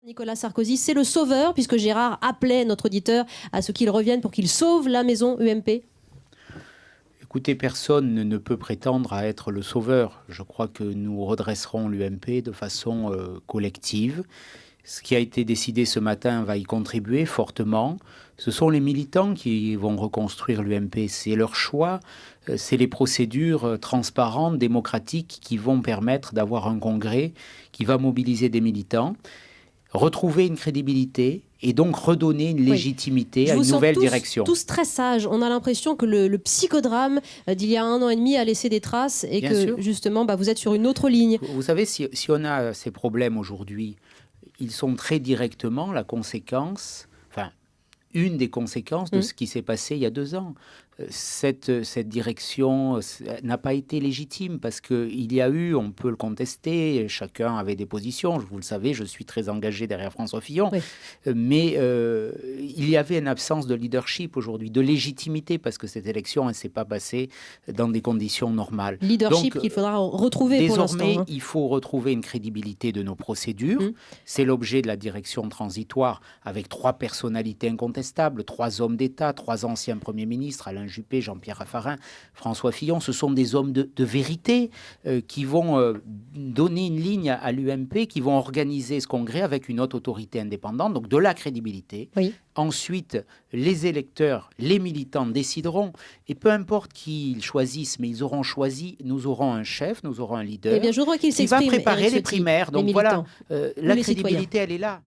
Nicolas Sarkozy, c'est le sauveur, puisque Gérard appelait notre auditeur à ce qu'il revienne pour qu'il sauve la maison UMP. Écoutez, personne ne peut prétendre à être le sauveur. Je crois que nous redresserons l'UMP de façon collective. Ce qui a été décidé ce matin va y contribuer fortement. Ce sont les militants qui vont reconstruire l'UMP. C'est leur choix, c'est les procédures transparentes, démocratiques qui vont permettre d'avoir un congrès qui va mobiliser des militants, retrouver une crédibilité et donc redonner une légitimité à une nouvelle direction. Tous très sages. On a l'impression que le psychodrame d'il y a 1 an et demi a laissé des traces et Bien que sûr. Justement vous êtes sur une autre ligne. Vous savez, si on a ces problèmes aujourd'hui, ils sont très directement la conséquence, une des conséquences de ce qui s'est passé il y a 2 ans. Cette direction n'a pas été légitime parce qu'il y a eu, on peut le contester, chacun avait des positions, vous le savez, je suis très engagé derrière François Fillon, mais il y avait une absence de leadership aujourd'hui, de légitimité, parce que cette élection, elle ne s'est pas passée dans des conditions normales. Leadership qu'il faudra retrouver pour l'instant. Désormais, il faut retrouver une crédibilité de nos procédures. C'est l'objet de la direction transitoire, avec 3 personnalités incontestables, 3 hommes d'État, 3 anciens premiers ministres, Alain Juppé, Jean-Pierre Raffarin, François Fillon. Ce sont des hommes de vérité qui vont donner une ligne à l'UMP, qui vont organiser ce congrès avec une haute autorité indépendante, donc de la crédibilité. Ensuite, les électeurs, les militants décideront, et peu importe qui ils choisissent, mais ils auront choisi, nous aurons un chef, nous aurons un leader je voudrais qui va préparer les primaires. Donc voilà, la crédibilité, elle est là.